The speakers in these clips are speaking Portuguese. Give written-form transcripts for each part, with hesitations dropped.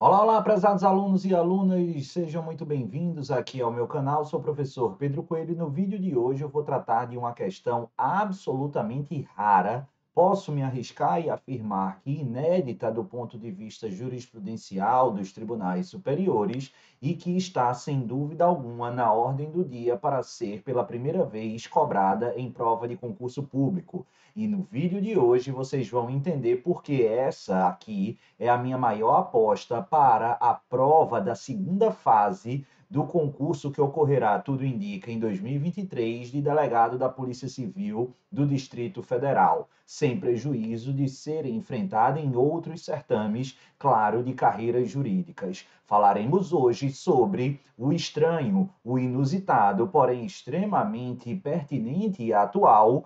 Olá, olá, prezados alunos e alunas, sejam muito bem-vindos aqui ao meu canal. Sou o professor Pedro Coelho e no vídeo de hoje eu vou tratar de uma questão absolutamente rara. Posso me arriscar e afirmar que inédita do ponto de vista jurisprudencial dos tribunais superiores e que está, sem dúvida alguma, na ordem do dia para ser pela primeira vez cobrada em prova de concurso público. E no vídeo de hoje vocês vão entender por que essa aqui é a minha maior aposta para a prova da segunda fase do concurso que ocorrerá, tudo indica, em 2023, de delegado da Polícia Civil do Distrito Federal, sem prejuízo de ser enfrentada em outros certames, claro, de carreiras jurídicas. Falaremos hoje sobre o estranho, o inusitado, porém extremamente pertinente e atual,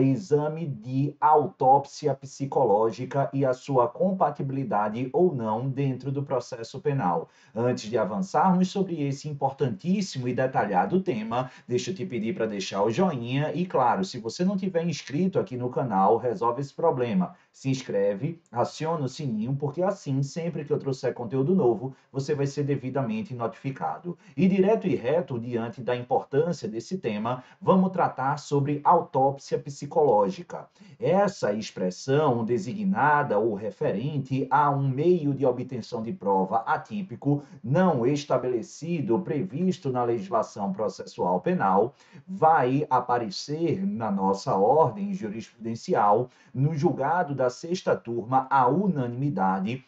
exame de autópsia psicológica e a sua compatibilidade ou não dentro do processo penal. Antes de avançarmos sobre esse importantíssimo e detalhado tema, deixa eu te pedir para deixar o joinha e, claro, se você não tiver inscrito aqui no canal, resolve esse problema. Se inscreve, aciona o sininho, porque assim, sempre que eu trouxer conteúdo novo, você vai ser devidamente notificado. E direto e reto, diante da importância desse tema, vamos tratar sobre autópsia psicológica. Essa expressão designada ou referente a um meio de obtenção de prova atípico, não estabelecido, previsto na legislação processual penal, vai aparecer na nossa ordem jurisprudencial, no julgado da sexta turma, à unanimidade,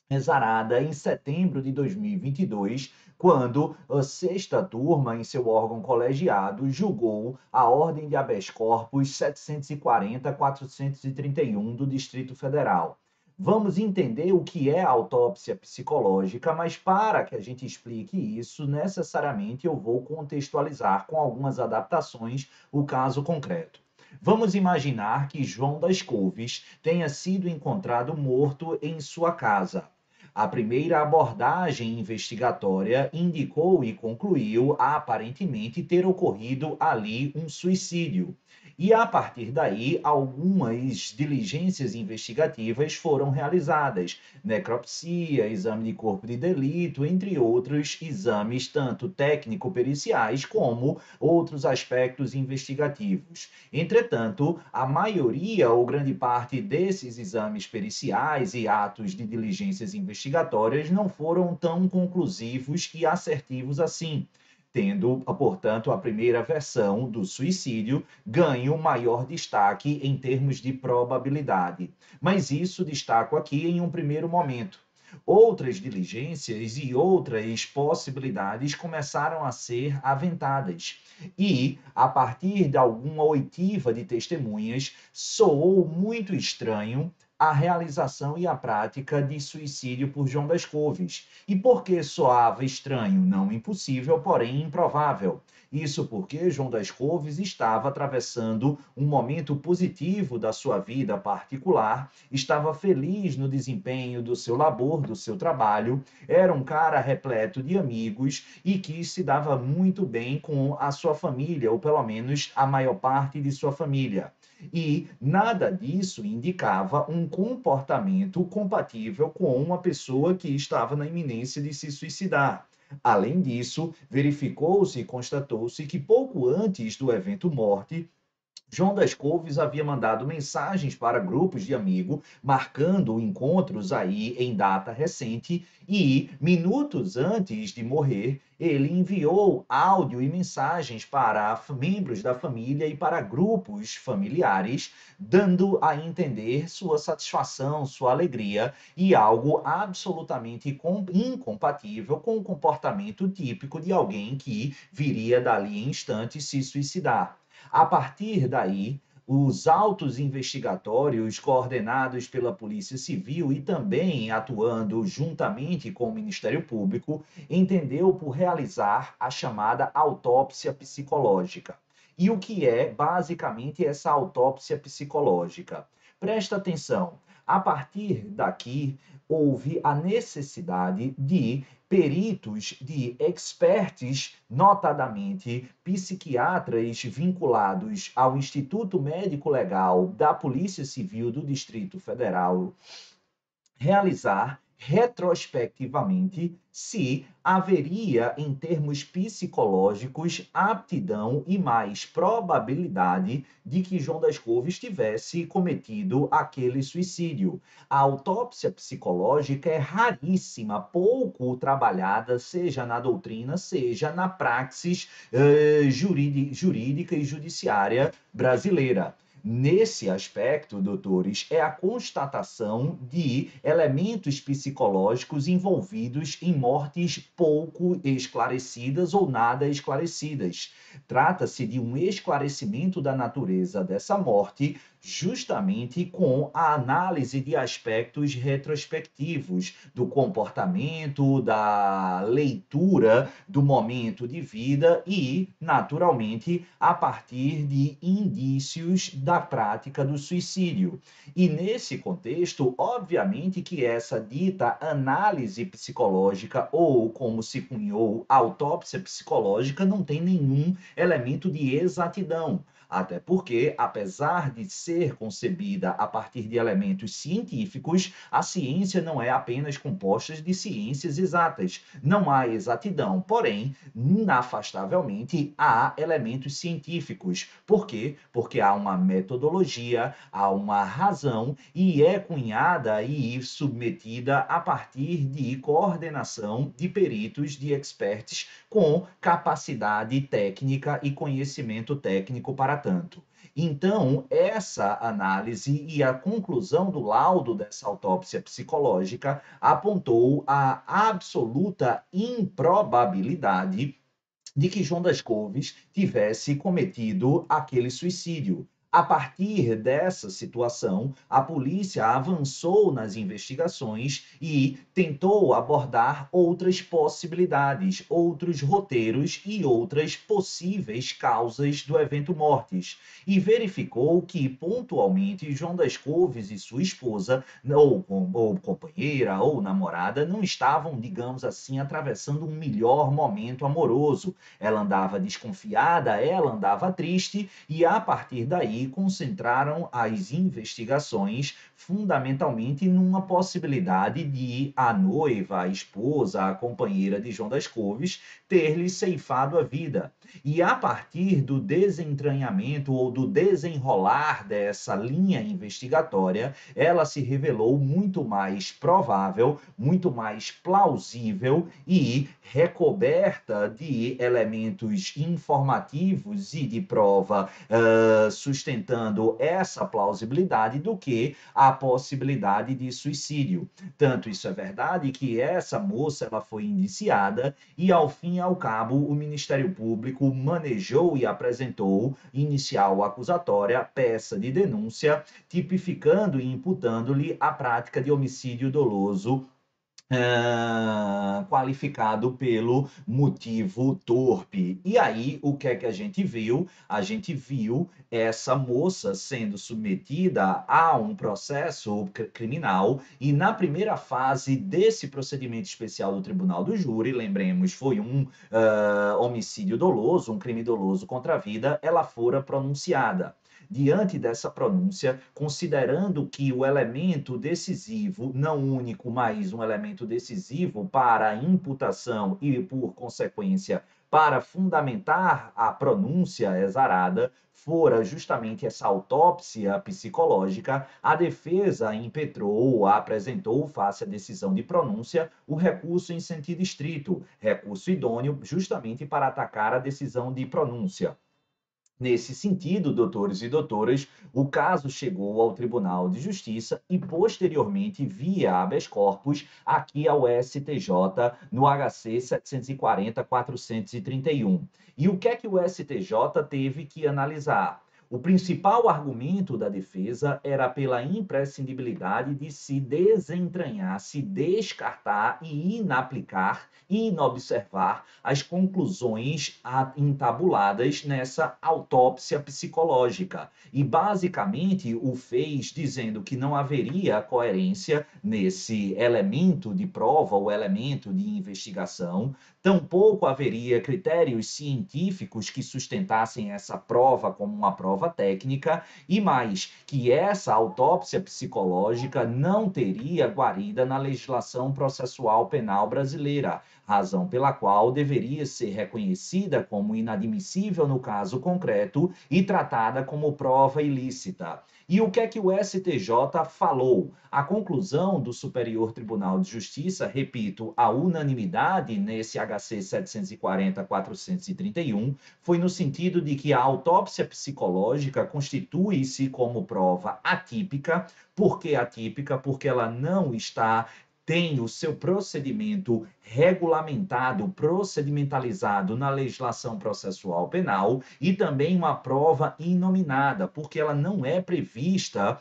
exarada em setembro de 2022, quando a sexta turma, em seu órgão colegiado, julgou a ordem de habeas corpus 740.431 do Distrito Federal. Vamos entender o que é a autópsia psicológica, mas para que a gente explique isso, necessariamente eu vou contextualizar com algumas adaptações o caso concreto. Vamos imaginar que João das Couves tenha sido encontrado morto em sua casa. A primeira abordagem investigatória indicou e concluiu aparentemente ter ocorrido ali um suicídio. E a partir daí, algumas diligências investigativas foram realizadas: necropsia, exame de corpo de delito, entre outros exames, tanto técnico-periciais como outros aspectos investigativos. Entretanto, a maioria ou grande parte desses exames periciais e atos de diligências investigatórias não foram tão conclusivos e assertivos assim, tendo, portanto, a primeira versão do suicídio ganho maior destaque em termos de probabilidade. Mas isso destaco aqui em um primeiro momento. Outras diligências e outras possibilidades começaram a ser aventadas. E, a partir de alguma oitiva de testemunhas, soou muito estranho a realização e a prática de suicídio por João das Couves. E por que soava estranho? Não impossível, porém improvável. Isso porque João das Couves estava atravessando um momento positivo da sua vida particular, estava feliz no desempenho do seu labor, do seu trabalho, era um cara repleto de amigos e que se dava muito bem com a sua família, ou pelo menos a maior parte de sua família. E nada disso indicava um comportamento compatível com uma pessoa que estava na iminência de se suicidar. Além disso, verificou-se e constatou-se que pouco antes do evento morte, João das Couves havia mandado mensagens para grupos de amigos, marcando encontros aí em data recente, e minutos antes de morrer, ele enviou áudio e mensagens para membros da família e para grupos familiares, dando a entender sua satisfação, sua alegria e algo absolutamente incompatível com o comportamento típico de alguém que viria dali em instantes se suicidar. A partir daí, os autos investigatórios coordenados pela Polícia Civil e também atuando juntamente com o Ministério Público, entendeu por realizar a chamada autópsia psicológica. E o que é basicamente essa autópsia psicológica? Presta atenção. A partir daqui, houve a necessidade de peritos, de experts, notadamente psiquiatras vinculados ao Instituto Médico Legal da Polícia Civil do Distrito Federal, realizar retrospectivamente, se haveria, em termos psicológicos, aptidão e mais probabilidade de que João das Couves tivesse cometido aquele suicídio. A autópsia psicológica é raríssima, pouco trabalhada, seja na doutrina, seja na praxis jurídica e judiciária brasileira. Nesse aspecto, doutores, é a constatação de elementos psicológicos envolvidos em mortes pouco esclarecidas ou nada esclarecidas. Trata-se de um esclarecimento da natureza dessa morte, justamente com a análise de aspectos retrospectivos do comportamento, da leitura do momento de vida e, naturalmente, a partir de indícios da prática do suicídio. E nesse contexto, obviamente que essa dita análise psicológica, ou como se cunhou, autópsia psicológica, não tem nenhum elemento de exatidão. Até porque, apesar de ser concebida a partir de elementos científicos, a ciência não é apenas composta de ciências exatas. Não há exatidão, porém, inafastavelmente há elementos científicos. Por quê? Porque há uma metodologia, há uma razão e é cunhada e submetida a partir de coordenação de peritos, de experts com capacidade técnica e conhecimento técnico para tanto. Então, essa análise e a conclusão do laudo dessa autópsia psicológica apontou a absoluta improbabilidade de que João das Couves tivesse cometido aquele suicídio. A partir dessa situação, a polícia avançou nas investigações e tentou abordar outras possibilidades, outros roteiros e outras possíveis causas do evento mortis. E verificou que, pontualmente, João das Couves e sua esposa, ou companheira, ou namorada, não estavam, digamos assim, atravessando um melhor momento amoroso. Ela andava desconfiada, ela andava triste, e a partir daí concentraram as investigações fundamentalmente numa possibilidade de a noiva, a esposa, a companheira de João das Couves ter-lhe ceifado a vida. E a partir do desentranhamento ou do desenrolar dessa linha investigatória, ela se revelou muito mais provável, muito mais plausível e recoberta de elementos informativos e de prova sustentando essa plausibilidade do que a possibilidade de suicídio. Tanto isso é verdade que essa moça ela foi indiciada e, ao fim e ao cabo, o Ministério Público manejou e apresentou inicial acusatória, peça de denúncia, tipificando e imputando-lhe a prática de homicídio doloso qualificado pelo motivo torpe. E aí, o que é que a gente viu? A gente viu essa moça sendo submetida a um processo criminal e na primeira fase desse procedimento especial do Tribunal do Júri, lembremos, foi um homicídio doloso, um crime doloso contra a vida, ela fora pronunciada. Diante dessa pronúncia, considerando que o elemento decisivo, não único, mas um elemento decisivo para a imputação e, por consequência, para fundamentar a pronúncia exarada, fora justamente essa autópsia psicológica, a defesa impetrou, apresentou, face à decisão de pronúncia, o recurso em sentido estrito, recurso idôneo justamente para atacar a decisão de pronúncia. Nesse sentido, doutores e doutoras, o caso chegou ao Tribunal de Justiça e, posteriormente, via habeas corpus, aqui ao STJ, no HC 740-431. E o que é que o STJ teve que analisar? O principal argumento da defesa era pela imprescindibilidade de se desentranhar, se descartar e inaplicar e inobservar as conclusões entabuladas nessa autópsia psicológica. E, basicamente, o fez dizendo que não haveria coerência nesse elemento de prova ou elemento de investigação, tampouco haveria critérios científicos que sustentassem essa prova como uma prova prova técnica, e mais, que essa autópsia psicológica não teria guarida na legislação processual penal brasileira, razão pela qual deveria ser reconhecida como inadmissível no caso concreto e tratada como prova ilícita. E o que é que o STJ falou? A conclusão do Superior Tribunal de Justiça, repito, a unanimidade nesse HC 740-431, foi no sentido de que a autópsia psicológica constitui-se como prova atípica. Por que atípica? Porque ela não tem o seu procedimento regulamentado, procedimentalizado na legislação processual penal, e também uma prova inominada, porque ela não é prevista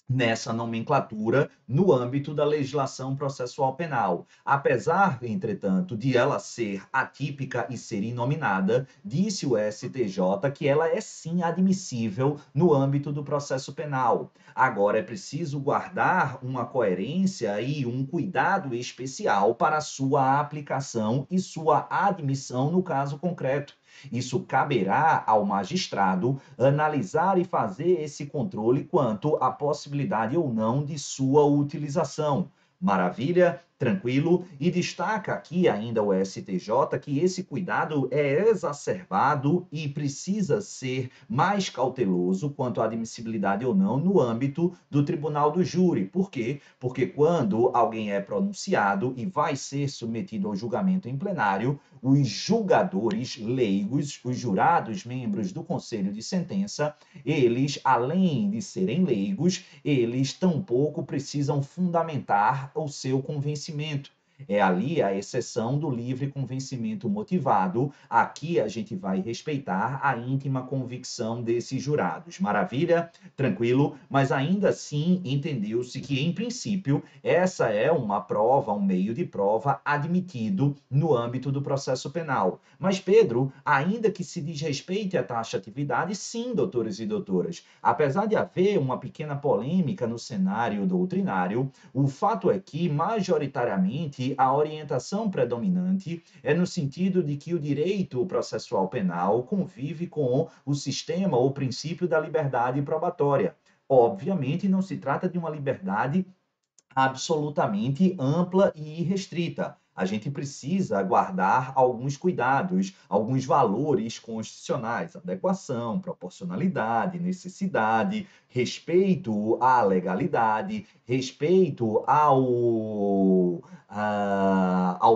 nessa nomenclatura no âmbito da legislação processual penal. Apesar, entretanto, de ela ser atípica e ser inominada, disse o STJ que ela é sim admissível no âmbito do processo penal. Agora, é preciso guardar uma coerência e um cuidado especial para sua aplicação e sua admissão no caso concreto. Isso caberá ao magistrado analisar e fazer esse controle quanto à possibilidade ou não de sua utilização. Maravilha? Tranquilo? E destaca aqui ainda o STJ que esse cuidado é exacerbado e precisa ser mais cauteloso quanto à admissibilidade ou não no âmbito do tribunal do júri. Por quê? Porque quando alguém é pronunciado e vai ser submetido ao julgamento em plenário, os julgadores leigos, os jurados membros do conselho de sentença, eles, além de serem leigos, eles tampouco precisam fundamentar o seu convencimento. É ali a exceção do livre convencimento motivado. Aqui a gente vai respeitar a íntima convicção desses jurados. Maravilha? Tranquilo? Mas ainda assim entendeu-se que, em princípio, essa é uma prova, um meio de prova admitido no âmbito do processo penal. Mas, Pedro, ainda que se desrespeite a taxatividade, sim, doutores e doutoras, apesar de haver uma pequena polêmica no cenário doutrinário, o fato é que, majoritariamente, a orientação predominante é no sentido de que o direito processual penal convive com o sistema ou princípio da liberdade probatória. Obviamente, não se trata de uma liberdade absolutamente ampla e irrestrita. A gente precisa guardar alguns cuidados, alguns valores constitucionais, adequação, proporcionalidade, necessidade, respeito à legalidade, respeito ao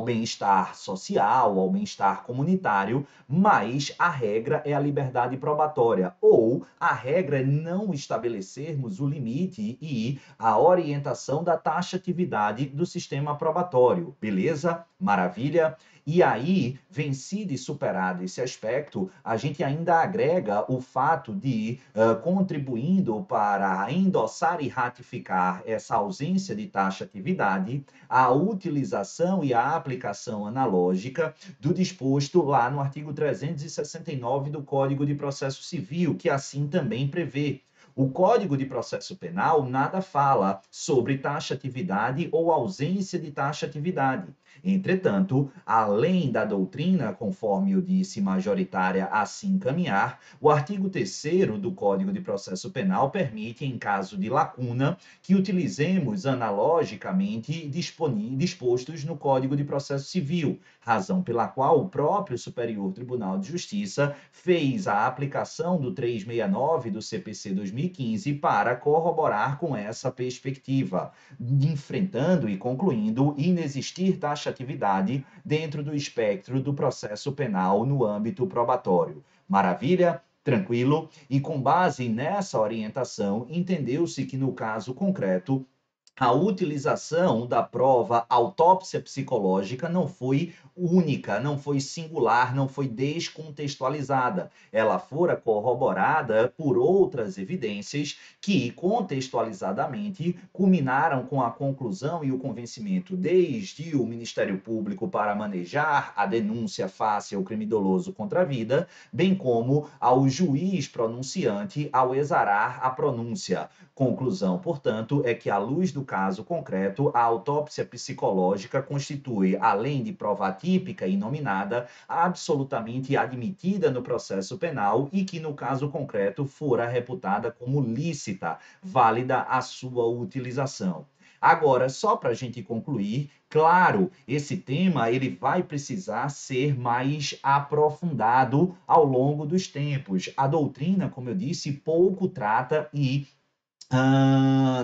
bem-estar social, ao bem-estar comunitário, mas a regra é a liberdade probatória, ou a regra é não estabelecermos o limite e a orientação da taxatividade do sistema probatório. Beleza? Maravilha? E aí, vencido e superado esse aspecto, a gente ainda agrega o fato de, contribuindo para endossar e ratificar essa ausência de taxatividade, a utilização e a aplicação analógica do disposto lá no artigo 369 do Código de Processo Civil, que assim também prevê. O Código de Processo Penal nada fala sobre taxatividade ou ausência de taxatividade. Entretanto, além da doutrina, conforme eu disse, majoritária assim caminhar, o artigo 3º do Código de Processo Penal permite, em caso de lacuna, que utilizemos analogicamente dispostos no Código de Processo Civil, razão pela qual o próprio Superior Tribunal de Justiça fez a aplicação do 369 do CPC 2015 para corroborar com essa perspectiva, enfrentando e concluindo inexistir taxatividade dentro do espectro do processo penal no âmbito probatório. Maravilha? Tranquilo? E com base nessa orientação, entendeu-se que no caso concreto, a utilização da prova autópsia psicológica não foi única, não foi singular, não foi descontextualizada. Ela fora corroborada por outras evidências que, contextualizadamente, culminaram com a conclusão e o convencimento desde o Ministério Público para manejar a denúncia face ao crime doloso contra a vida, bem como ao juiz pronunciante ao exarar a pronúncia. Conclusão, portanto, é que, à luz do do caso concreto, a autópsia psicológica constitui, além de prova típica e nominada, absolutamente admitida no processo penal e que, no caso concreto, fora reputada como lícita, válida a sua utilização. Agora, só para a gente concluir, claro, esse tema ele vai precisar ser mais aprofundado ao longo dos tempos. A doutrina, como eu disse, pouco trata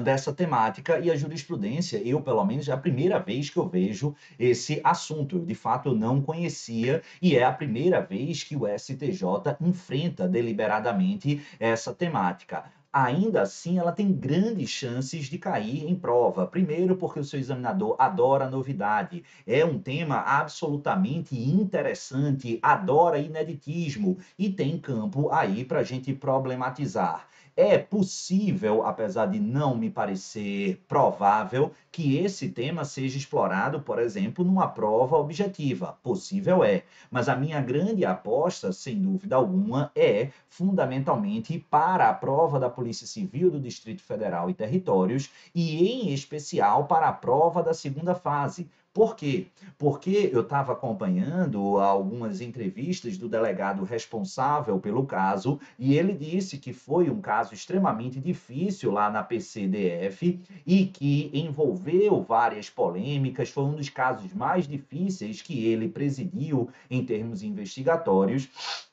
dessa temática e a jurisprudência, eu pelo menos é a primeira vez que eu vejo esse assunto. De fato, eu não conhecia e é a primeira vez que o STJ enfrenta deliberadamente essa temática. Ainda assim, ela tem grandes chances de cair em prova. Primeiro, porque o seu examinador adora novidade. É um tema absolutamente interessante, adora ineditismo e tem campo aí para a gente problematizar. É possível, apesar de não me parecer provável, que esse tema seja explorado, por exemplo, numa prova objetiva. Possível é, mas a minha grande aposta, sem dúvida alguma, é fundamentalmente para a prova da Polícia Civil do Distrito Federal e Territórios e, em especial, para a prova da segunda fase. Por quê? Porque eu estava acompanhando algumas entrevistas do delegado responsável pelo caso e ele disse que foi um caso extremamente difícil lá na PCDF e que envolveu várias polêmicas, foi um dos casos mais difíceis que ele presidiu em termos investigatórios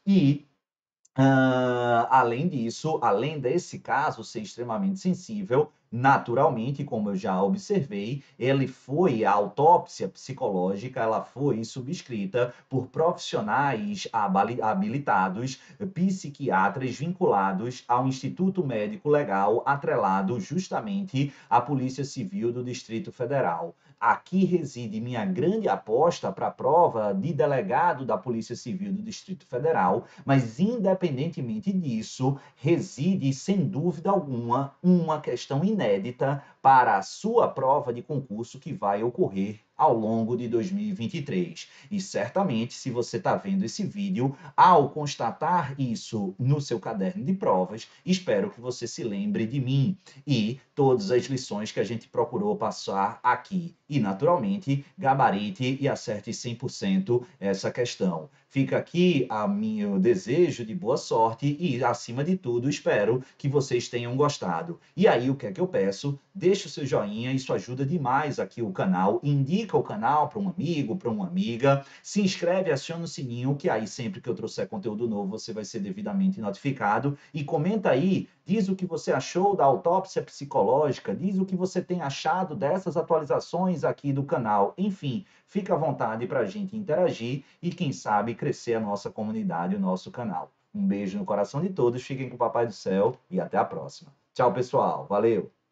e além disso, além desse caso ser extremamente sensível, naturalmente, como eu já observei, a autópsia psicológica, ela foi subscrita por profissionais habilitados, psiquiatras vinculados ao Instituto Médico Legal, atrelado justamente à Polícia Civil do Distrito Federal. Aqui reside minha grande aposta para a prova de delegado da Polícia Civil do Distrito Federal, mas independentemente disso, reside, sem dúvida alguma, uma questão inédita para a sua prova de concurso que vai ocorrer ao longo de 2023. E certamente, se você está vendo esse vídeo, ao constatar isso no seu caderno de provas, espero que você se lembre de mim e todas as lições que a gente procurou passar aqui. E, naturalmente, gabarite e acerte 100% essa questão. Fica aqui o meu desejo de boa sorte e, acima de tudo, espero que vocês tenham gostado. E aí, o que é que eu peço? Deixa o seu joinha, isso ajuda demais aqui o canal. Indica o canal para um amigo, para uma amiga. Se inscreve, aciona o sininho, que aí sempre que eu trouxer conteúdo novo, você vai ser devidamente notificado. E comenta aí, diz o que você achou da autópsia psicológica, diz o que você tem achado dessas atualizações aqui do canal. Enfim, fica à vontade para a gente interagir e, quem sabe, crescer a nossa comunidade, o nosso canal. Um beijo no coração de todos, fiquem com o Papai do Céu e até a próxima. Tchau, pessoal. Valeu!